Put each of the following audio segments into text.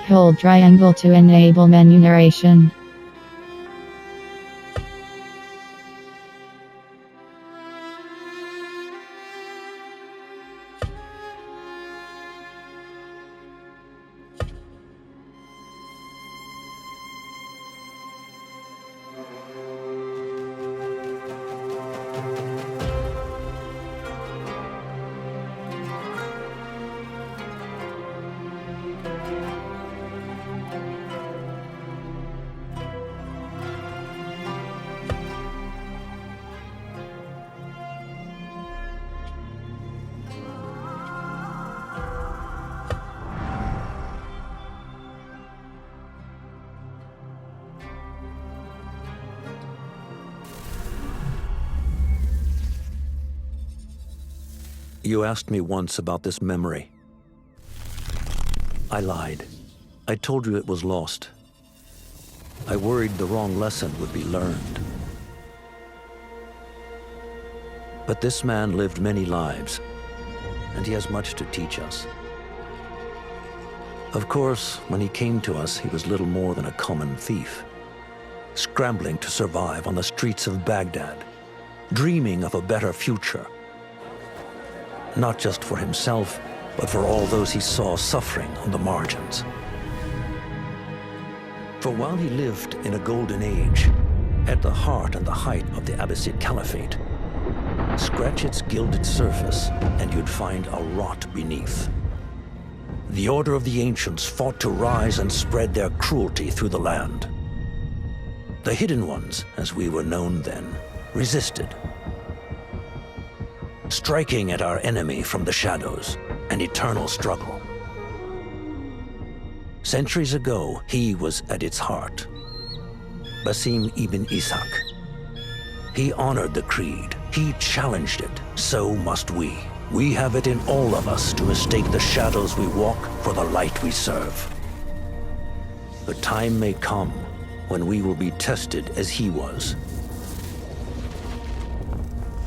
Hold triangle to enable menu narration. You asked me once about this memory. I lied. I told you it was lost. I worried the wrong lesson would be learned. But this man lived many lives, and he has much to teach us. Of course, when he came to us, he was little more than a common thief, scrambling to survive on the streets of Baghdad, dreaming of a better future. Not just for himself, but for all those he saw suffering on the margins. For while he lived in a golden age, at the heart and the height of the Abbasid Caliphate, scratch its gilded surface and you'd find a rot beneath. The Order of the Ancients fought to rise and spread their cruelty through the land. The Hidden Ones, as we were known then, resisted, striking at our enemy from the shadows, an eternal struggle. Centuries ago, he was at its heart. Basim ibn Ishaq. He honored the creed. He challenged it. So must we. We have it in all of us to mistake the shadows we walk for the light we serve. The time may come when we will be tested as he was.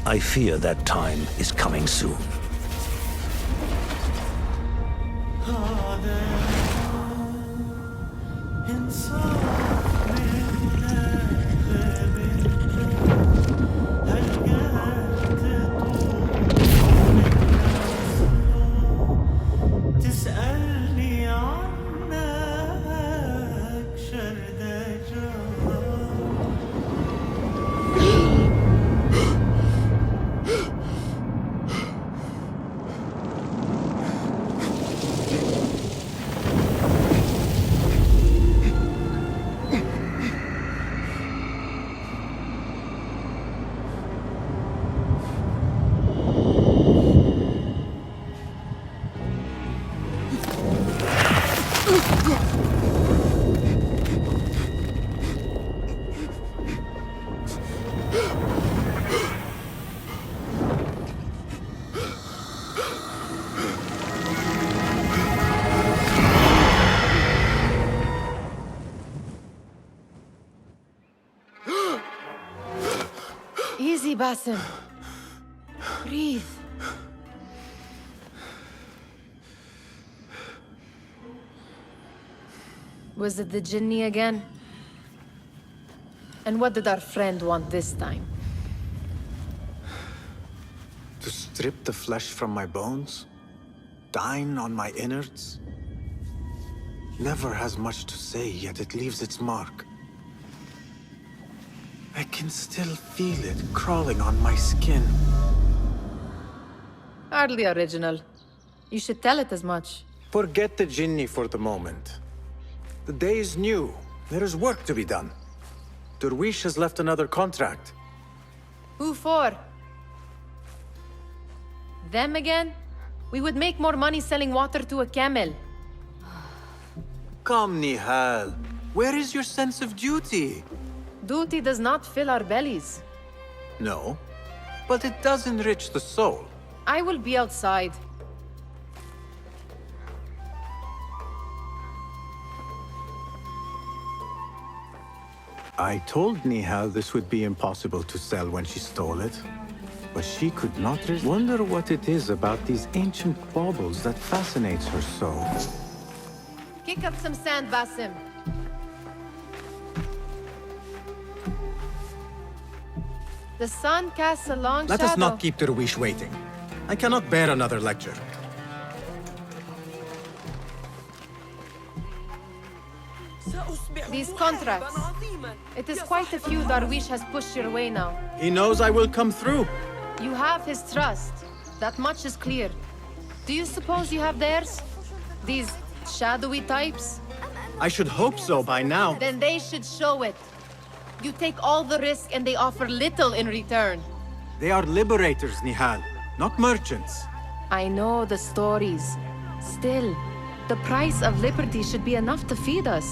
I fear that time is coming soon. Easy, Basim. Breathe. Was it the Jinni again? And what did our friend want this time? To strip the flesh from my bones? Dine on my innards? Never has much to say, yet it leaves its mark. I can still feel it crawling on my skin. Hardly original. You should tell it as much. Forget the Jinni for the moment. The day is new. There is work to be done. Derwish has left another contract. Who for? Them again? We would make more money selling water to a camel. Come, Nihal. Where is your sense of duty? Duty does not fill our bellies. No, but it does enrich the soul. I will be outside. I told Nihal this would be impossible to sell when she stole it. but she could not resist. Wonder what it is about these ancient baubles that fascinates her so. Kick up some sand, Basim. The sun casts a long Let shadow. us not keep Darwish waiting. I cannot bear another lecture. These contracts. It is quite a few Darwish has pushed your way now. He knows I will come through. You have his trust. That much is clear. Do you suppose you have theirs? These shadowy types? I should hope so by now. Then they should show it. You take all the risk and they offer little in return. They are liberators, Nihal, not merchants. I know the stories. Still, the price of liberty should be enough to feed us.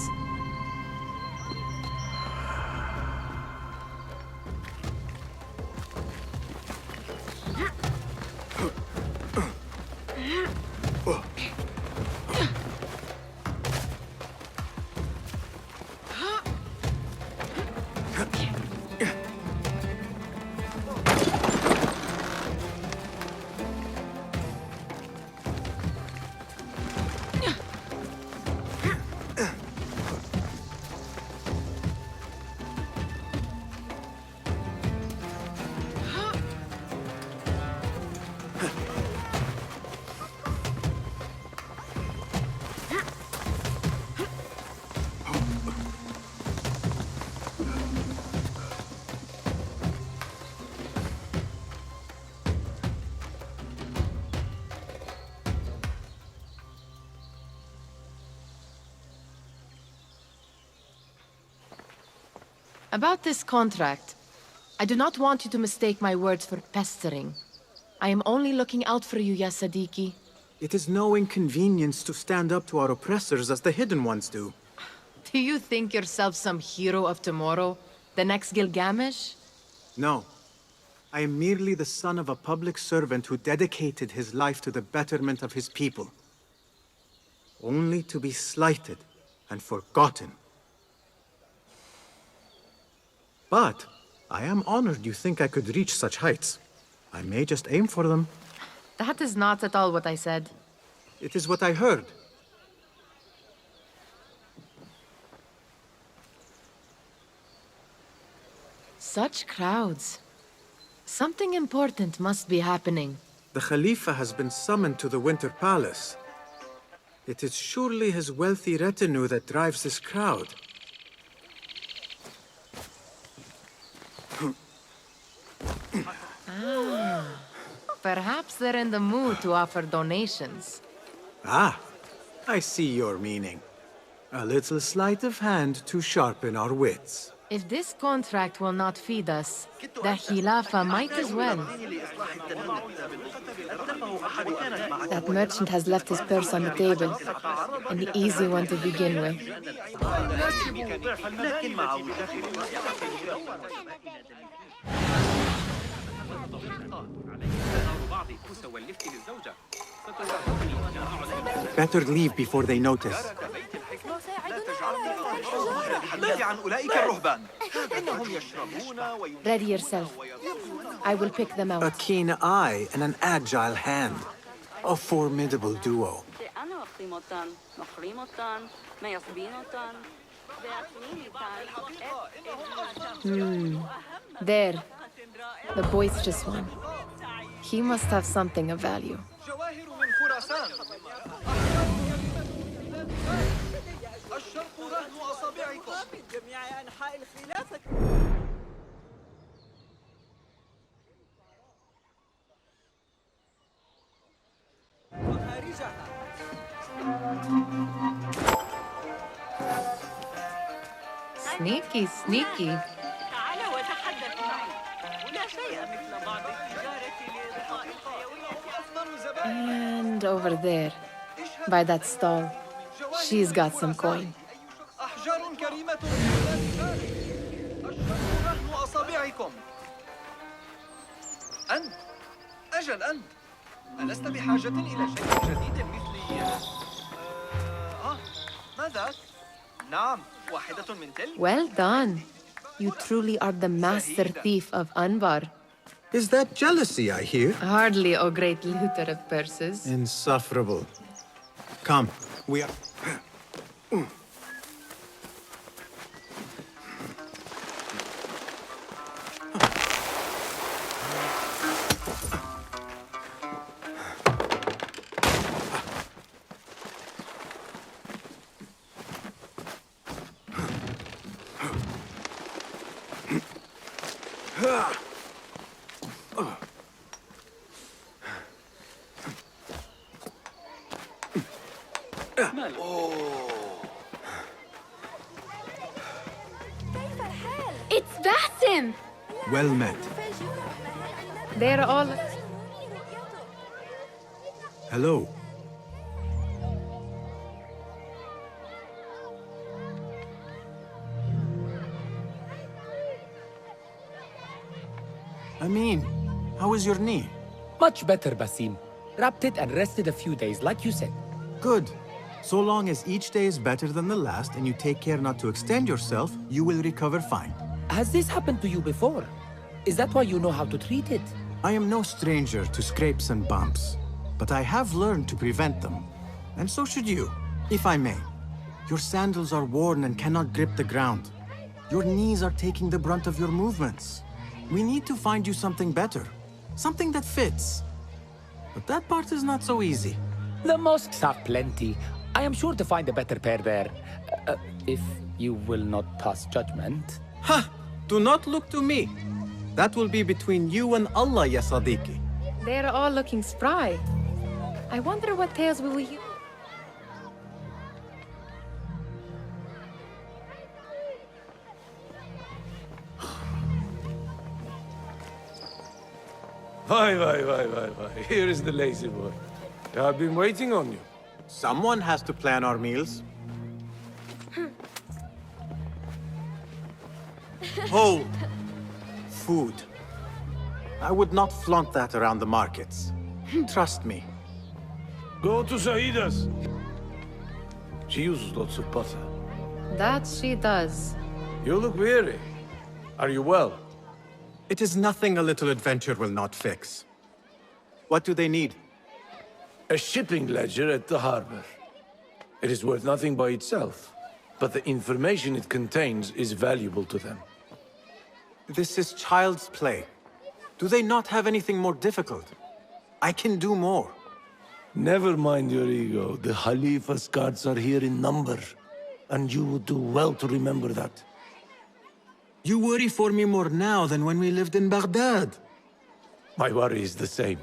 About this contract, I do not want you to mistake my words for pestering. I am only looking out for you, ya Sadiki. It is no inconvenience to stand up to our oppressors as the Hidden Ones do. Do you think yourself some hero of tomorrow? The next Gilgamesh? No. I am merely the son of a public servant who dedicated his life to the betterment of his people. Only to be slighted and forgotten. But I am honored you think I could reach such heights. I may just aim for them. That is not at all what I said. It is what I heard. Such crowds. Something important must be happening. The Khalifa has been summoned to the Winter Palace. It is surely his wealthy retinue that drives this crowd. Perhaps they're in the mood to offer donations. Ah, I see your meaning. A little sleight of hand to sharpen our wits. If this contract will not feed us, the Khilafa might as well. That merchant has left his purse on the table. An easy one to begin with. Better leave before they notice. Ready yourself. I will pick them A out. keen eye and an agile hand. A formidable duo. There. The boisterous one. He must have something of value. Sneaky, sneaky. And over there, by that stall, she's got some coin. أنت أجل أنت ألست بحاجة إلى شيء جديد مثل ماذا؟ نعم واحدة من تلك Well done. You truly are the master thief of Anbar. Is that jealousy I hear? Hardly, O great looter of purses. Insufferable. Come, we are... It's Basim! Well met. They're all... Hello. Amin, how is your knee? Much better, Basim. Wrapped it and rested a few days, like you said. Good. So long as each day is better than the last and you take care not to extend yourself, you will recover fine. Has this happened to you before? Is that why you know how to treat it? I am no stranger to scrapes and bumps, but I have learned to prevent them. And so should you, if I may. Your sandals are worn and cannot grip the ground. Your knees are taking the brunt of your movements. We need to find you something better. Something that fits. But that part is not so easy. The mosques have plenty. I am sure to find a better pair there. If you will not pass judgment. Ha! Do not look to me. That will be between you and Allah, ya Sadiqi. They're all looking spry. I wonder what tales we will use. Why. Here is the lazy boy. I've been waiting on you. Someone has to plan our meals. Hold. Food. I would not flaunt that around the markets. Trust me. Go to Saida's. She uses lots of butter. That she does. You look weary. Are you well? It is nothing a little adventure will not fix. What do they need? A shipping ledger at the harbor. It is worth nothing by itself, but the information it contains is valuable to them. This is child's play. Do they not have anything more difficult? I can do more. Never mind your ego. The Khalifa's guards are here in number, and you would do well to remember that. You worry for me more now than when we lived in Baghdad. My worry is the same.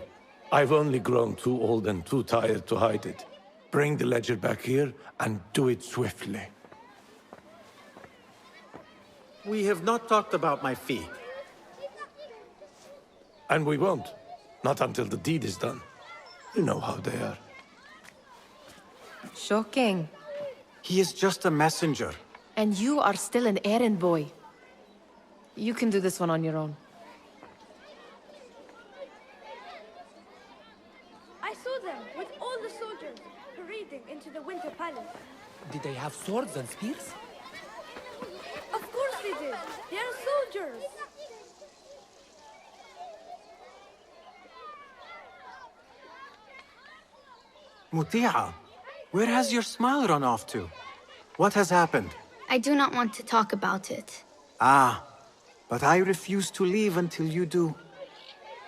I've only grown too old and too tired to hide it. Bring the ledger back here, and do it swiftly. We have not talked about my fee. And we won't. Not until the deed is done. You know how they are. Shocking. He is just a messenger. And you are still an errand boy. You can do this one on your own. I saw them with all the soldiers parading into the Winter Palace. Did they have swords and spears? Of course they did. They are soldiers. Muti'a, where has your smile run off to? What has happened? I do not want to talk about it. Ah, but I refuse to leave until you do.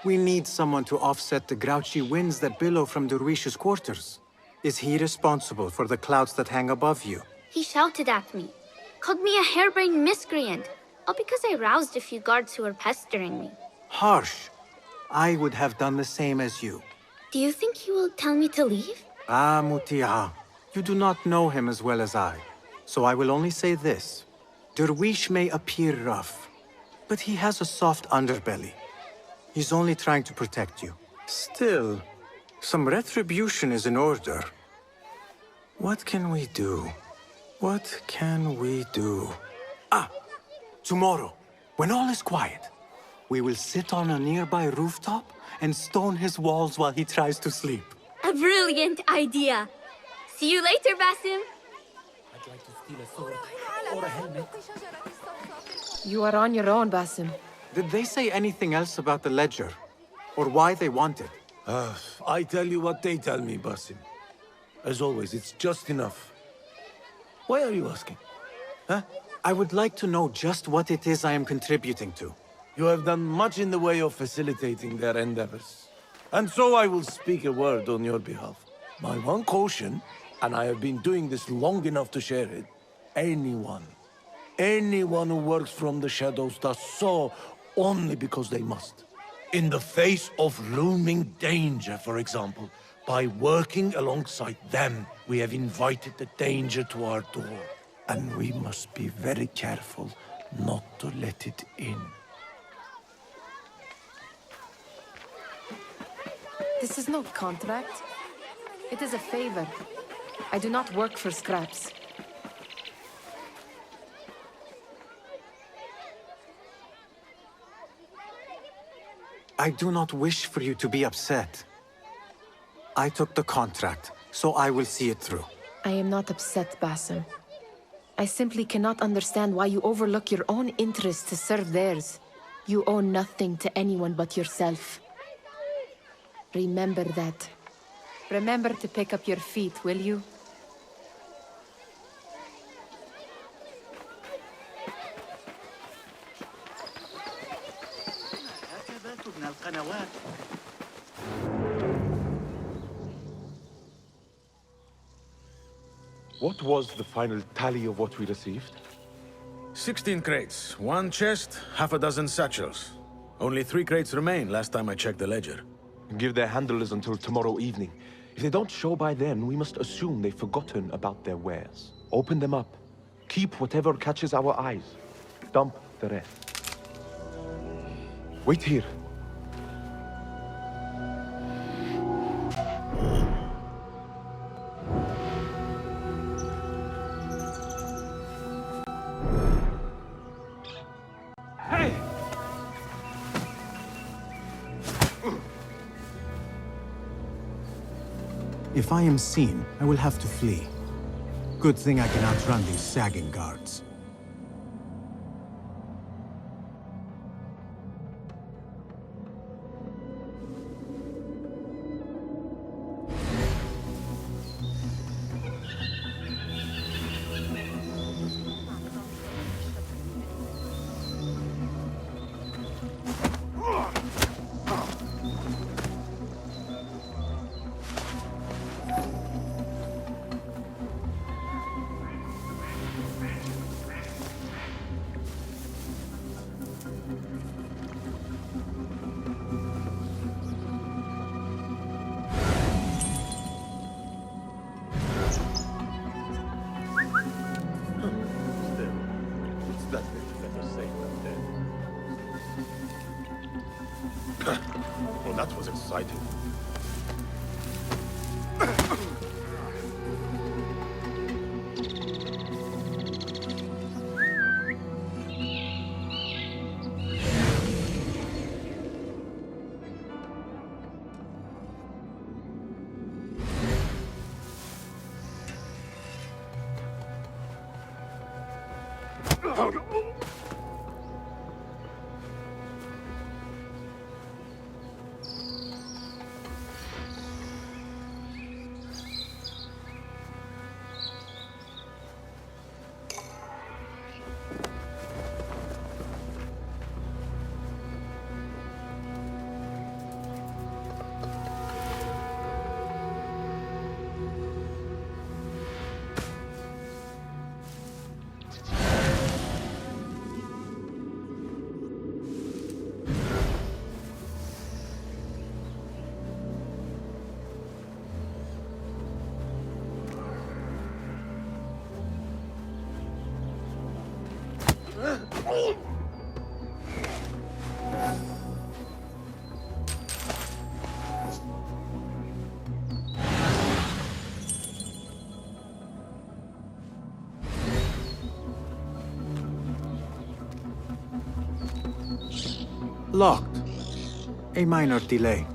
We need someone to offset the grouchy winds that billow from Derwish's quarters. Is he responsible for the clouds that hang above you? He shouted at me, called me a harebrained miscreant, all because I roused a few guards who were pestering me. Harsh. I would have done the same as you. Do you think he will tell me to leave? Ah, Muti'a, you do not know him as well as I. So I will only say this. Derwish may appear rough, but he has a soft underbelly. He's only trying to protect you. Still, some retribution is in order. What can we do? What can we do? Ah! Tomorrow, when all is quiet, we will sit on a nearby rooftop and stone his walls while he tries to sleep. A brilliant idea. See you later, Basim. I'd like to steal a sword or a helmet. You are on your own, Basim. Did they say anything else about the ledger? Or why they want it? I tell you what they tell me, Basim. As always, it's just enough. Why are you asking? Huh? I would like to know just what it is I am contributing to. You have done much in the way of facilitating their endeavors. And so I will speak a word on your behalf. My one caution, and I have been doing this long enough to share it, anyone who works from the shadows does so only because they must. In the face of looming danger, for example, by working alongside them, we have invited the danger to our door. And we must be very careful not to let it in. This is no contract. It is a favor. I do not work for scraps. I do not wish for you to be upset. I took the contract, so I will see it through. I am not upset, Basim. I simply cannot understand why you overlook your own interests to serve theirs. You owe nothing to anyone but yourself. Remember that. Remember to pick up your feet, will you? What was the final tally of what we received? 16 crates, 1 chest, half a dozen satchels. Only 3 crates remain last time I checked the ledger. Give their handlers until tomorrow evening. If they don't show by then, we must assume they've forgotten about their wares. Open them up. Keep whatever catches our eyes. Dump the rest. Wait here. If I am seen, I will have to flee. Good thing I can outrun these sagging guards. Well, that was exciting. Locked. A minor delay.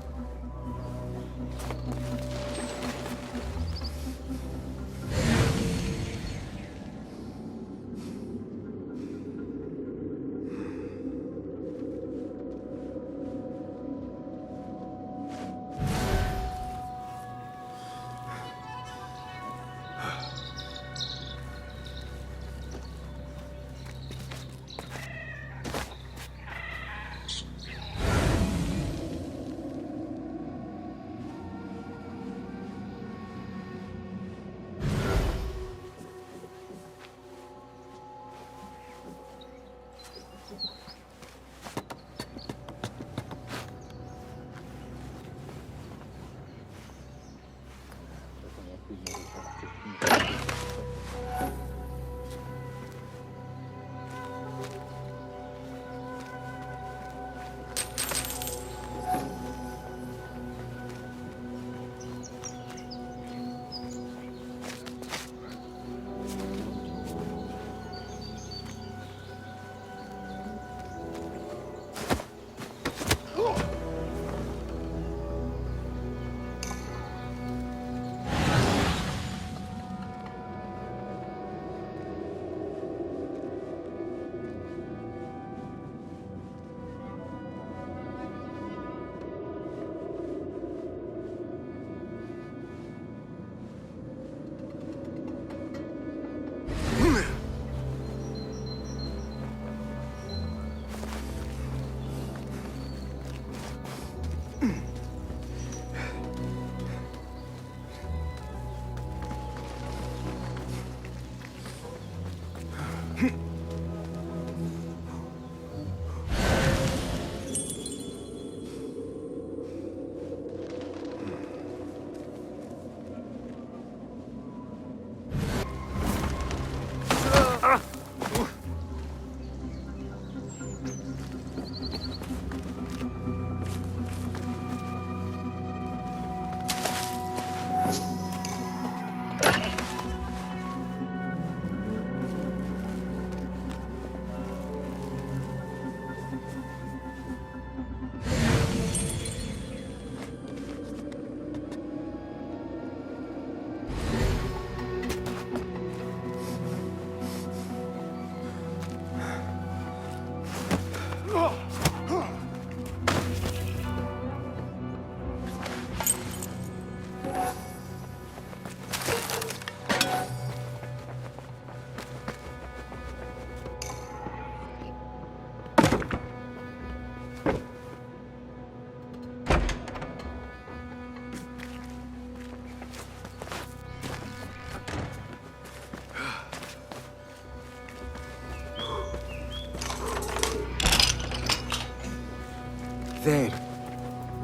There.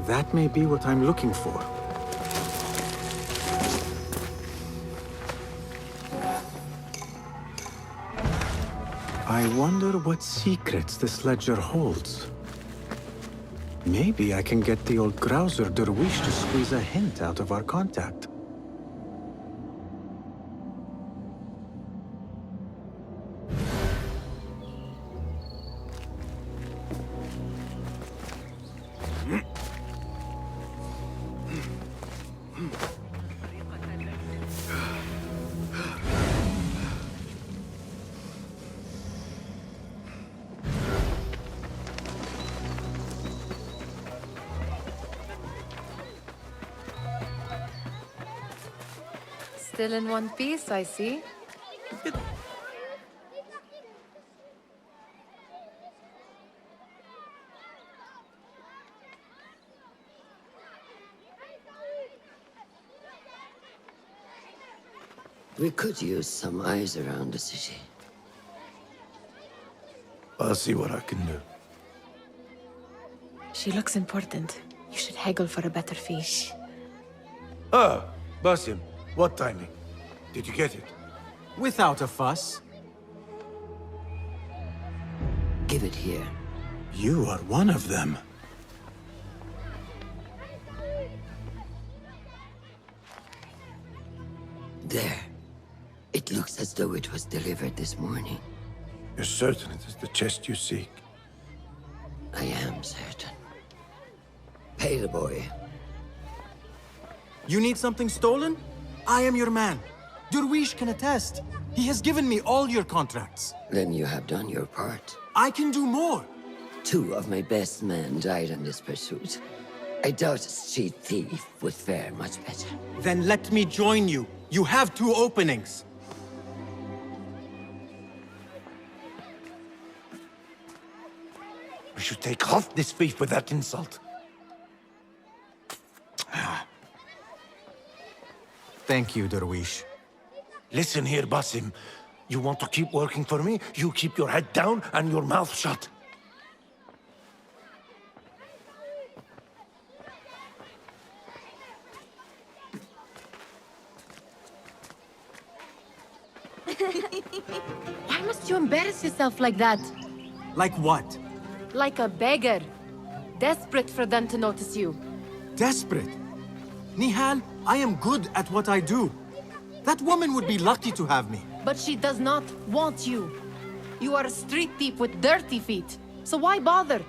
That may be what I'm looking for. I wonder what secrets this ledger holds. Maybe I can get the old grouser Derwish to squeeze a hint out of our contact. Still in one piece, I see. We could use some eyes around the city. I'll see what I can do. She looks important. You should haggle for a better fee. Ah, Basim, what timing? Did you get it? Without a fuss. Give it here. You are one of them. There. It looks as though it was delivered this morning. You're certain it is the chest you seek? I am certain. Pay the boy. You need something stolen? I am your man. Derwish can attest. He has given me all your contracts. Then you have done your part. I can do more. 2 of my best men died in this pursuit. I doubt a street thief would fare much better. Then let me join you. You have 2 openings. We should take off this thief with that insult. Thank you, Derwish. Listen here, Basim. You want to keep working for me? You keep your head down and your mouth shut. Why must you embarrass yourself like that? Like what? Like a beggar. Desperate for them to notice you. Desperate? Nihal, I am good at what I do. That woman would be lucky to have me. But she does not want you. You are a street thief with dirty feet. So why bother?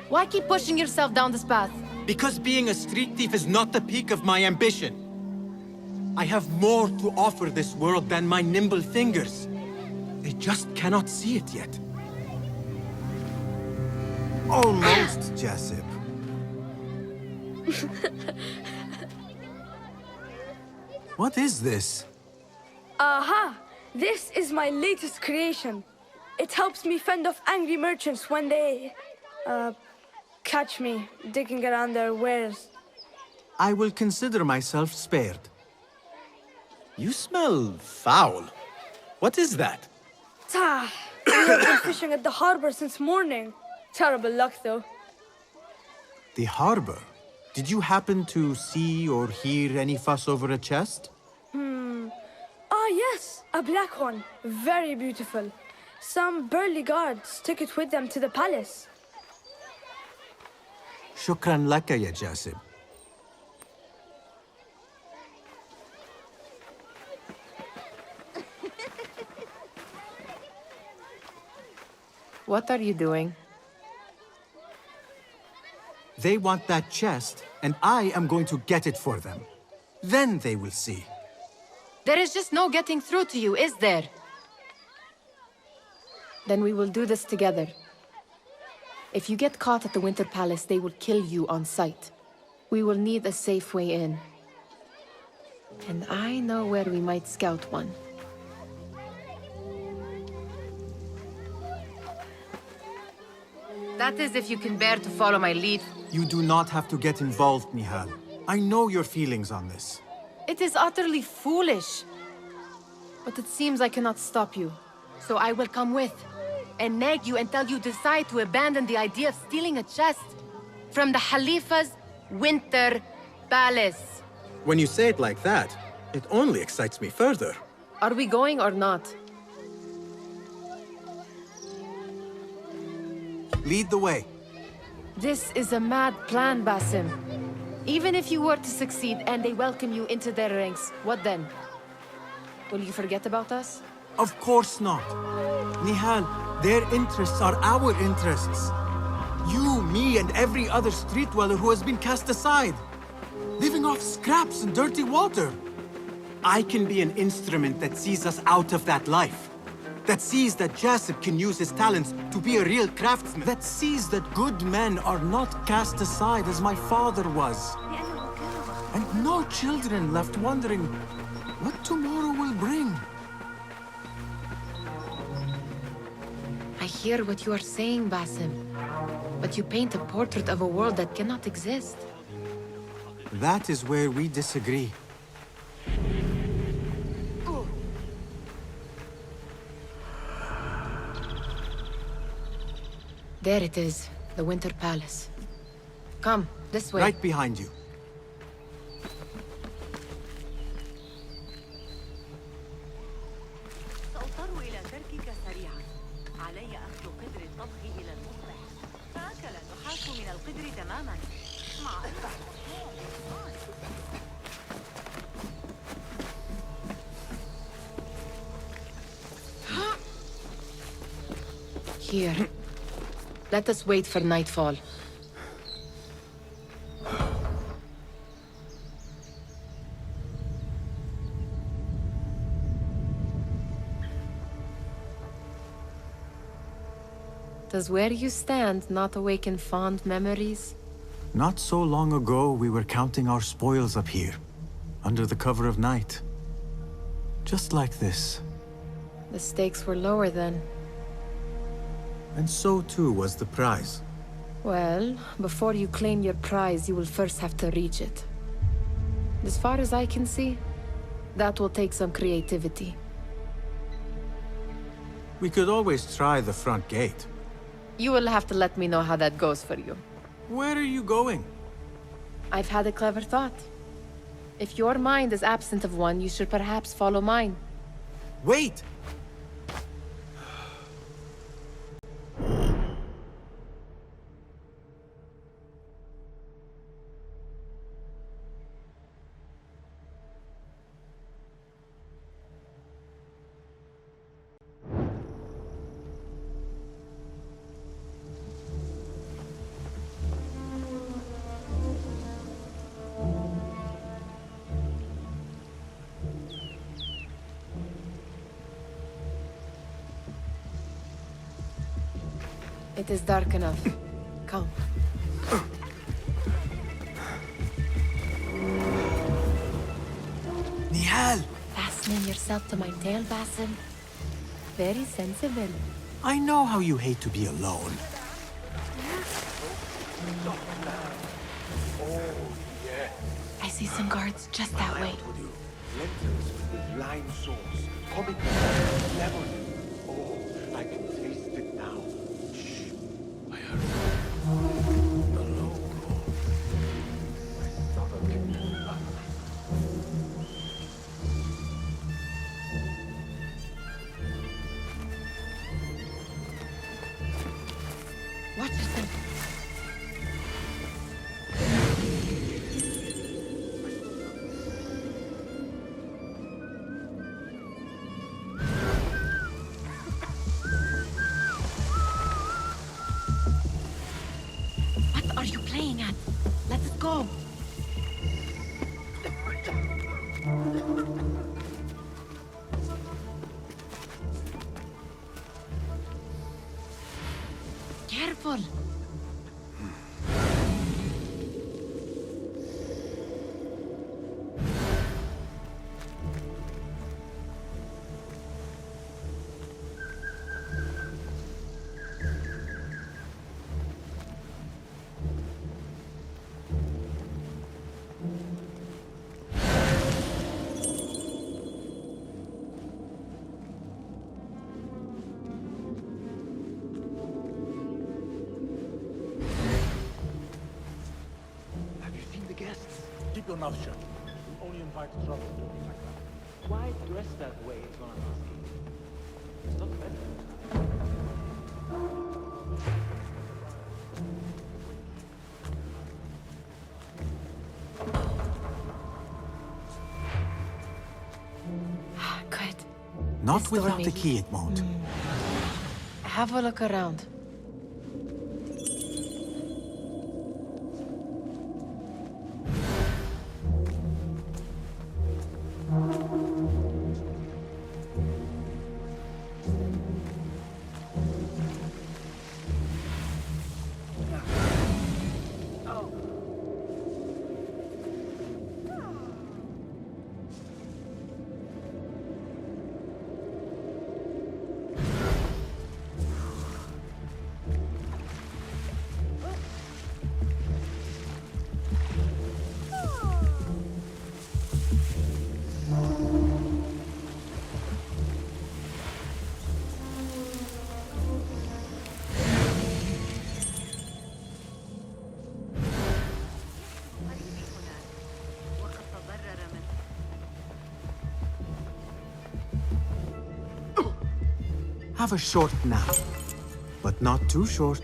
Why keep pushing yourself down this path? Because being a street thief is not the peak of my ambition. I have more to offer this world than my nimble fingers. They just cannot see it yet. Almost, Jessup. What is this? Aha! This is my latest creation. It helps me fend off angry merchants when they... catch me digging around their wares. I will consider myself spared. You smell foul. What is that? Tah! We have been fishing at the harbor since morning. Terrible luck, though. The harbor? Did you happen to see or hear any fuss over a chest? Ah, yes, a black one. Very beautiful. Some burly guards took it with them to the palace. Shukran laka, ya Jasib. What are you doing? They want that chest, and I am going to get it for them. Then they will see. There is just no getting through to you, is there? Then we will do this together. If you get caught at the Winter Palace, they will kill you on sight. We will need a safe way in. And I know where we might scout one. That is if you can bear to follow my lead. You do not have to get involved, Nihal. I know your feelings on this. It is utterly foolish. But it seems I cannot stop you. So I will come with, and nag you until you decide to abandon the idea of stealing a chest from the Khalifa's Winter Palace. When you say it like that, it only excites me further. Are we going or not? Lead the way. This is a mad plan, Basim. Even if you were to succeed and they welcome you into their ranks, what then? Will you forget about us? Of course not. Nihal, their interests are our interests. You, me, and every other street dweller who has been cast aside. Living off scraps and dirty water. I can be an instrument that sees us out of that life. That sees that Jasib can use his talents to be a real craftsman. That sees that good men are not cast aside as my father was. And no children left wondering what tomorrow will bring. I hear what you are saying, Basim. But you paint a portrait of a world that cannot exist. That is where we disagree. There it is, the Winter Palace. Come, this way. Right behind you. Here. Let us wait for nightfall. Does where you stand not awaken fond memories? Not so long ago, we were counting our spoils up here, under the cover of night. Just like this. The stakes were lower then. And so too was the prize. Well, before you claim your prize, you will first have to reach it. As far as I can see, that will take some creativity. We could always try the front gate. You will have to let me know how that goes for you. Where are you going? I've had a clever thought. If your mind is absent of one, you should perhaps follow mine. Wait! It is dark enough. Come. Nihal! Fastening yourself to my tail, Basim. Very sensible. I know how you hate to be alone. I see some guards just that way. Lentils with lime sauce, comic level. Oh, I can Watch yourself. What are you playing at? Let's go. Careful. Keep your mouth shut. We only invite trouble talking like that. Why dress that way is what I'm asking. It's not better. Good. Not This without door the maybe. key, it won't. Have a look around. Have a short nap, but not too short.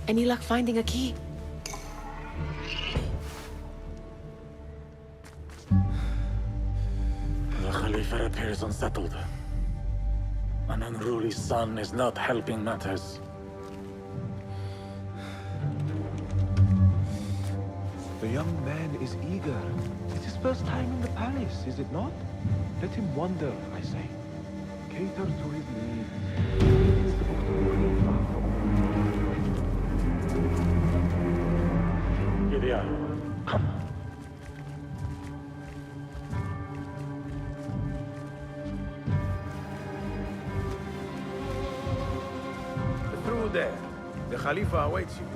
Any luck finding a key? The Khalifa appears unsettled. An unruly son is not helping matters. The young man is eager. It's his first time in the palace, is it not? Let him wander, I say. Cater to his needs. Here they are. Come. Through there. The Khalifa awaits you.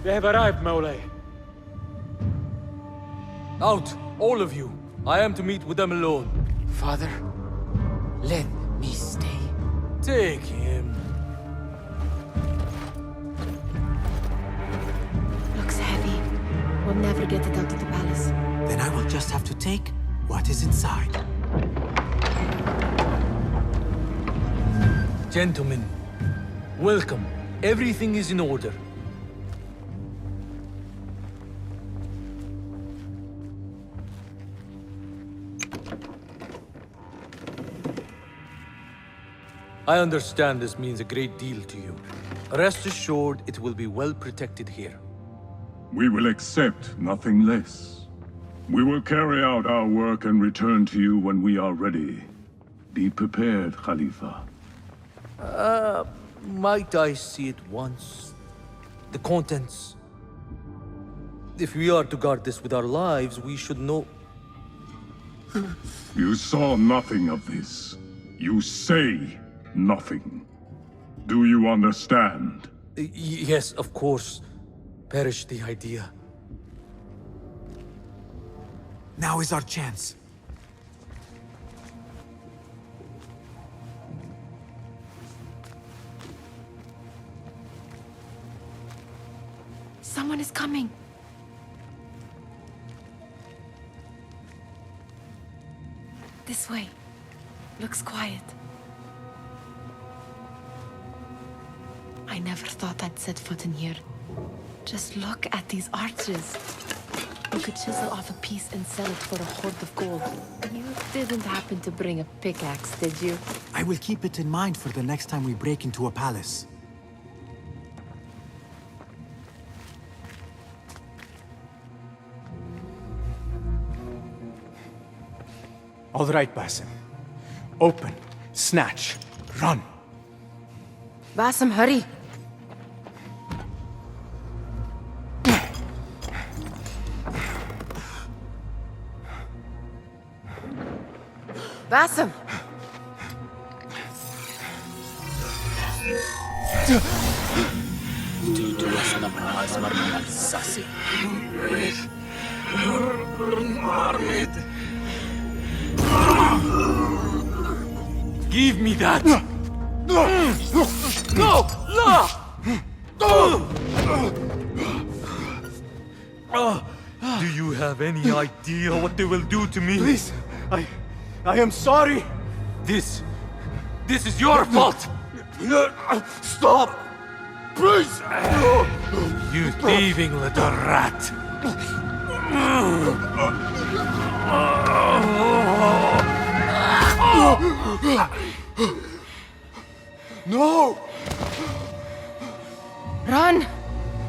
They have arrived, Mawlay. Out, all of you. I am to meet with them alone. Father, let me stay. Take him. Looks heavy. We'll never get it out of the palace. Then I will just have to take what is inside. Gentlemen, welcome. Everything is in order. I understand this means a great deal to you. Rest assured, it will be well protected here. We will accept nothing less. We will carry out our work and return to you when we are ready. Be prepared, Khalifa. Might I see it once? The contents? If we are to guard this with our lives, we should know... You saw nothing of this. You say nothing. Do you understand? Yes, of course. Perish the idea. Now is our chance. Someone is coming. This way. Looks quiet. I never thought I'd set foot in here. Just look at these arches. You could chisel off a piece and sell it for a hoard of gold. You didn't happen to bring a pickaxe, did you? I will keep it in mind for the next time we break into a palace. All right, Basim. Open, snatch, run. Basim, hurry. Basim! Give me that! No! Do you have any idea what they will do to me? Please, I am sorry. This is your fault! Stop! Please! You thieving little rat! No! Run!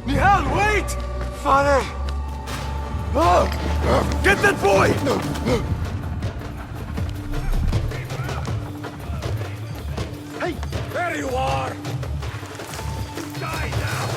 Nihal, wait! Father! Get that boy! Hey, there you are! Die now!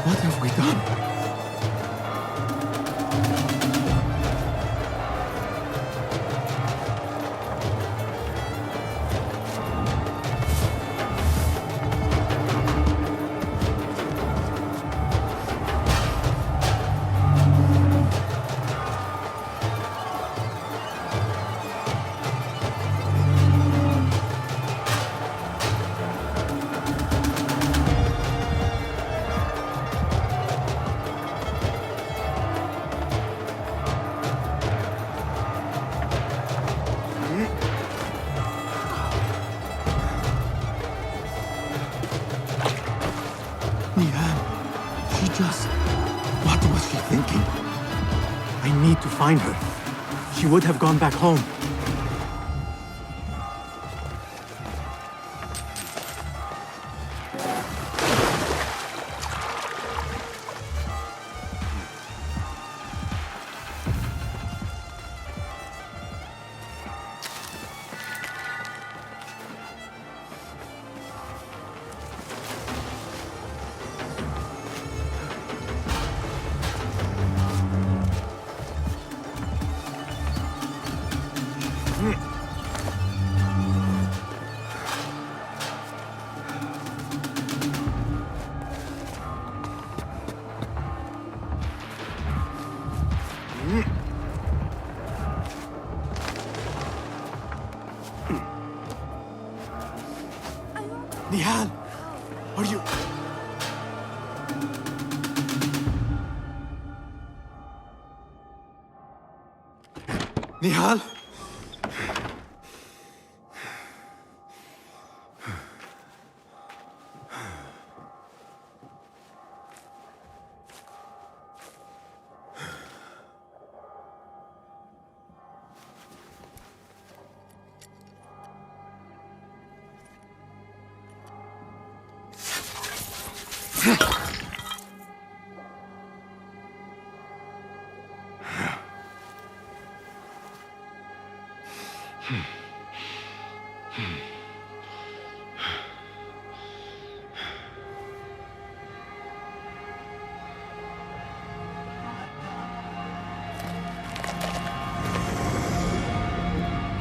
What have we done? talking. I need to find her. She would have gone back home. Nihal, are you... Nihal?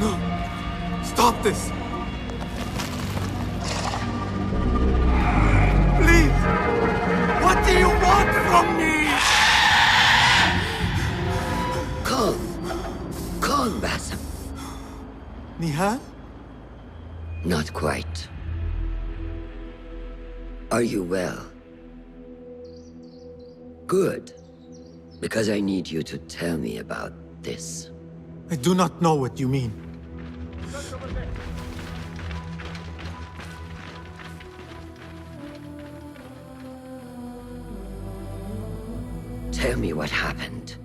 No! Stop this! Please! What do you want from me? Calm. Calm, Basim. Nihal? Not quite. Are you well? Good. Because I need you to tell me about this. I do not know what you mean. Tell me what happened.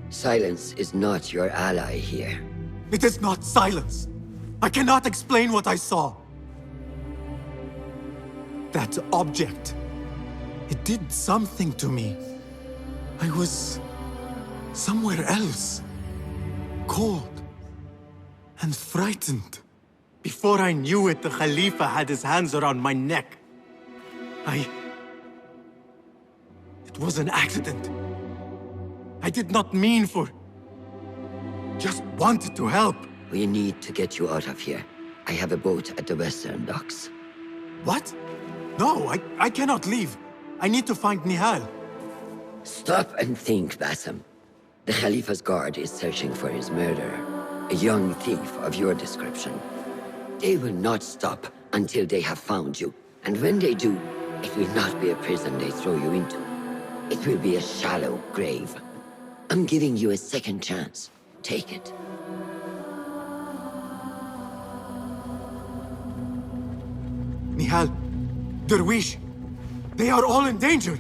Silence is not your ally here. It is not silence. I cannot explain what I saw. That object. It did something to me. I was somewhere else. Cold and frightened. Before I knew it, the Khalifa had his hands around my neck. It was an accident. I did not mean for... Just wanted to help. We need to get you out of here. I have a boat at the western docks. What? No, I cannot leave. I need to find Nihal. Stop and think, Basim. The Khalifa's guard is searching for his murderer, a young thief of your description. They will not stop until they have found you. And when they do, it will not be a prison they throw you into. It will be a shallow grave. I'm giving you a second chance. Take it. Nihal, Derwish, they are all in danger.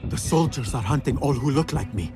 The soldiers are hunting all who look like me.